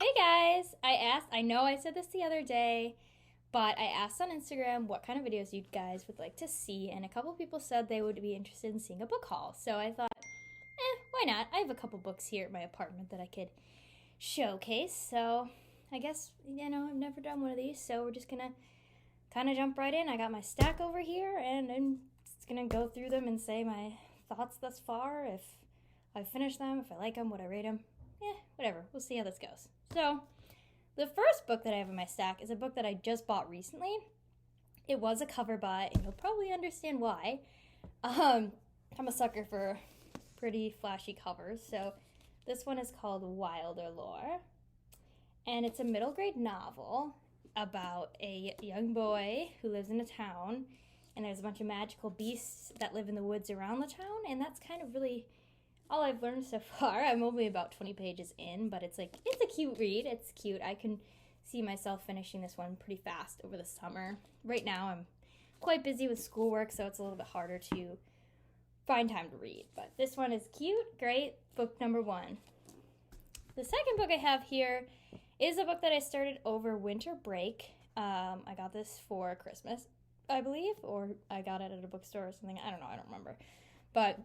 Hey guys! I know I said this the other day, but I asked on Instagram what kind of videos you guys would like to see, and a couple people said they would be interested in seeing a book haul. So I thought, why not? I have a couple books here at my apartment that I could showcase. So I guess, I've never done one of these, so we're just gonna kind of jump right in. I got my stack over here, and I'm just gonna go through them and say my thoughts thus far, if I finish them, if I like them, would I rate them. Whatever. We'll see how this goes. So, the first book that I have in my stack is a book that I just bought recently. It was a cover buy, and you'll probably understand why. I'm a sucker for pretty flashy covers, so this one is called Wilderlore, and it's a middle grade novel about a young boy who lives in a town, and there's a bunch of magical beasts that live in the woods around the town, and that's kind of really all I've learned so far. I'm only about 20 pages in, but it's a cute read. It's cute. I can see myself finishing this one pretty fast over the summer. Right now I'm quite busy with schoolwork, so it's a little bit harder to find time to read. But this one is cute, great. Book number 1. The second book I have here is a book that I started over winter break. I got this for Christmas, I believe, or I got it at a bookstore or something. I don't know. I don't remember. But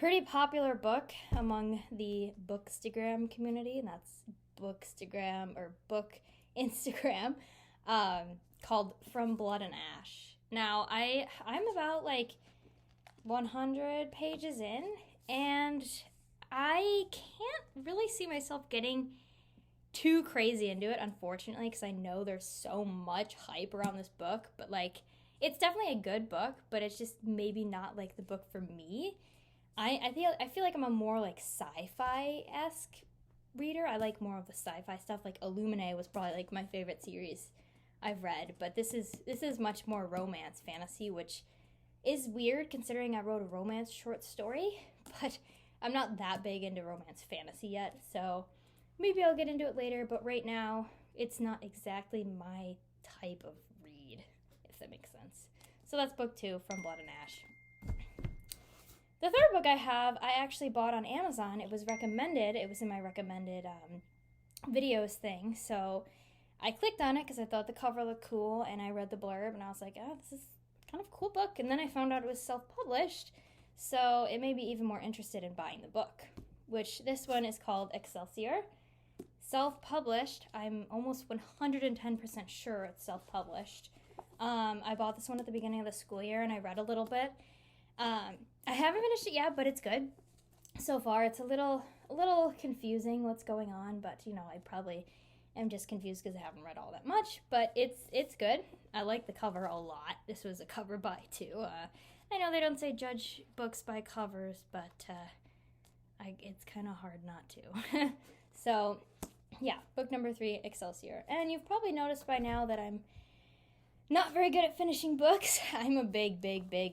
pretty popular book among the Bookstagram community, and that's Bookstagram or Book Instagram, called From Blood and Ash. Now, I'm about 100 pages in, and I can't really see myself getting too crazy into it, unfortunately, because I know there's so much hype around this book, but it's definitely a good book, but it's just maybe not the book for me. I feel like I'm a more sci-fi-esque reader. I like more of the sci-fi stuff. Illuminae was probably my favorite series I've read, but this is much more romance fantasy, which is weird considering I wrote a romance short story, but I'm not that big into romance fantasy yet, so maybe I'll get into it later, but right now it's not exactly my type of read, if that makes sense. So that's book 2, From Blood and Ash. The third book I have, I actually bought on Amazon. It was recommended. It was in my recommended videos thing. So I clicked on it because I thought the cover looked cool, and I read the blurb, and I was like, oh, this is kind of a cool book. And then I found out it was self-published, so it made me even more interested in buying the book, which this one is called Excelsior. Self-published. I'm almost 110% sure it's self-published. I bought this one at the beginning of the school year, and I read a little bit. I haven't finished it yet, but it's good so far. It's a little confusing what's going on, but I probably am just confused because I haven't read all that much, but it's good. I like the cover a lot. This was a cover buy too. I know they don't say judge books by covers, but it's kind of hard not to. So yeah, book number 3, Excelsior. And you've probably noticed by now that I'm not very good at finishing books. I'm a big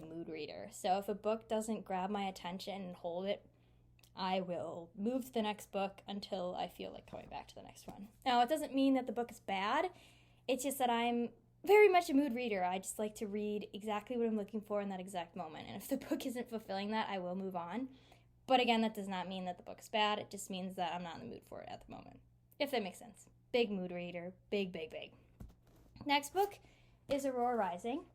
mood reader. So if a book doesn't grab my attention and hold it, I will move to the next book until I feel like going back to the next one. Now, it doesn't mean that the book is bad. It's just that I'm very much a mood reader. I just like to read exactly what I'm looking for in that exact moment. And if the book isn't fulfilling that, I will move on. But again, that does not mean that the book is bad. It just means that I'm not in the mood for it at the moment, if that makes sense. Big mood reader. Big. Next book is Aurora Rising.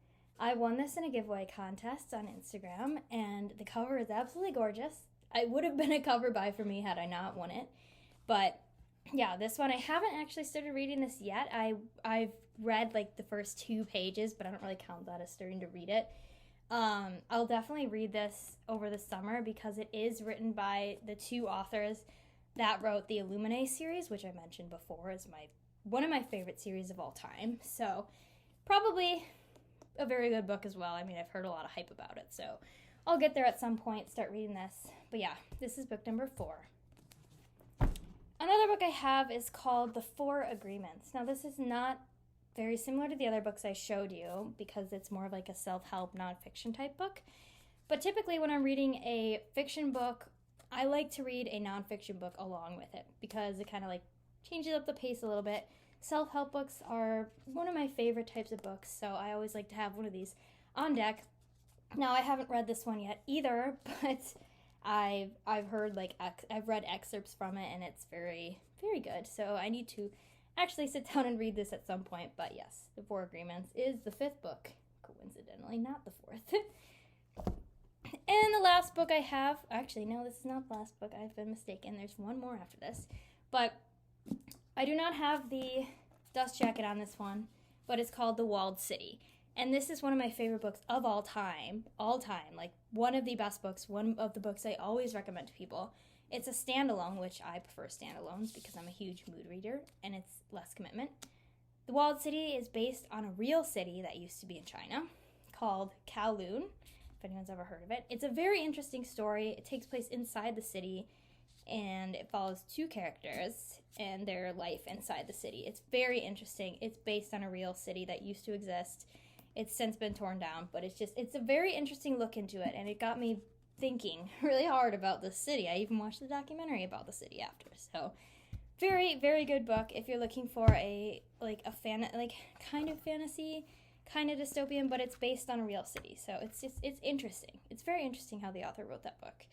I won this in a giveaway contest on Instagram, and the cover is absolutely gorgeous. It would have been a cover buy for me had I not won it. But yeah, this one, I haven't actually started reading this yet. I've read the first 2 pages, but I don't really count that as starting to read it. I'll definitely read this over the summer because it is written by the 2 authors that wrote the Illuminae series, which I mentioned before is one of my favorite series of all time. So probably a very good book as well. I mean, I've heard a lot of hype about it, so I'll get there at some point, start reading this. But yeah, this is book number 4. Another book I have is called The 4 Agreements. Now, this is not very similar to the other books I showed you because it's more of a self-help, nonfiction type book. But typically when I'm reading a fiction book, I like to read a nonfiction book along with it because it kind of changes up the pace a little bit. Self-help books are one of my favorite types of books, so I always like to have one of these on deck. Now, I haven't read this one yet either, but I've heard like I've read excerpts from it, and it's very very good. So I need to actually sit down and read this at some point. But yes, The Four Agreements is the 5th book, coincidentally, not the 4th. And the last book I have, actually no, this is not the last book. I've been mistaken. There's one more after this, but I do not have the dust jacket on this one, but it's called The Walled City. And this is one of my favorite books of all time, like one of the best books, one of the books I always recommend to people. It's a standalone, which I prefer standalones because I'm a huge mood reader and it's less commitment. The Walled City is based on a real city that used to be in China called Kowloon, if anyone's ever heard of it. It's a very interesting story. It takes place inside the city, and it follows 2 characters and their life inside the city. It's very interesting. It's based on a real city that used to exist. It's since been torn down, but it's a very interesting look into it, and it got me thinking really hard about the city. I even watched the documentary about the city after. So, very, very good book if you're looking for a kind of fantasy, kind of dystopian, but it's based on a real city. So it's interesting. It's very interesting how the author wrote that book.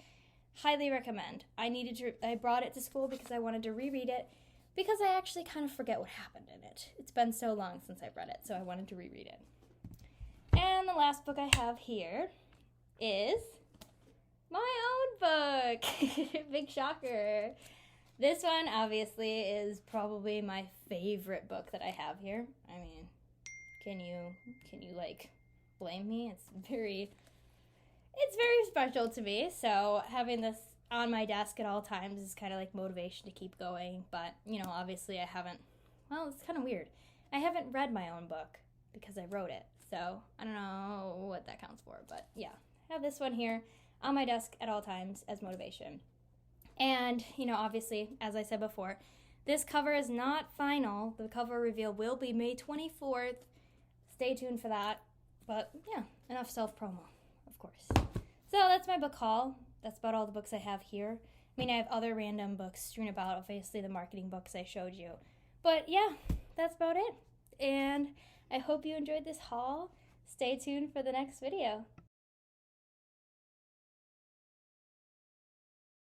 Highly recommend. I brought it to school because I wanted to reread it because I actually kind of forget what happened in it. It's been so long since I've read it, so I wanted to reread it. And the last book I have here is my own book. Big shocker. This one obviously is probably my favorite book that I have here. I mean, can you like blame me? It's very special to me. So having this on my desk at all times is kind of like motivation to keep going. But, obviously it's kind of weird. I haven't read my own book because I wrote it. So I don't know what that counts for. But yeah, I have this one here on my desk at all times as motivation. And, obviously, as I said before, this cover is not final. The cover reveal will be May 24th. Stay tuned for that. But yeah, enough self-promo, of course. So that's my book haul. That's about all the books I have here. I mean, I have other random books strewn about, obviously the marketing books I showed you. But yeah, that's about it. And I hope you enjoyed this haul. Stay tuned for the next video.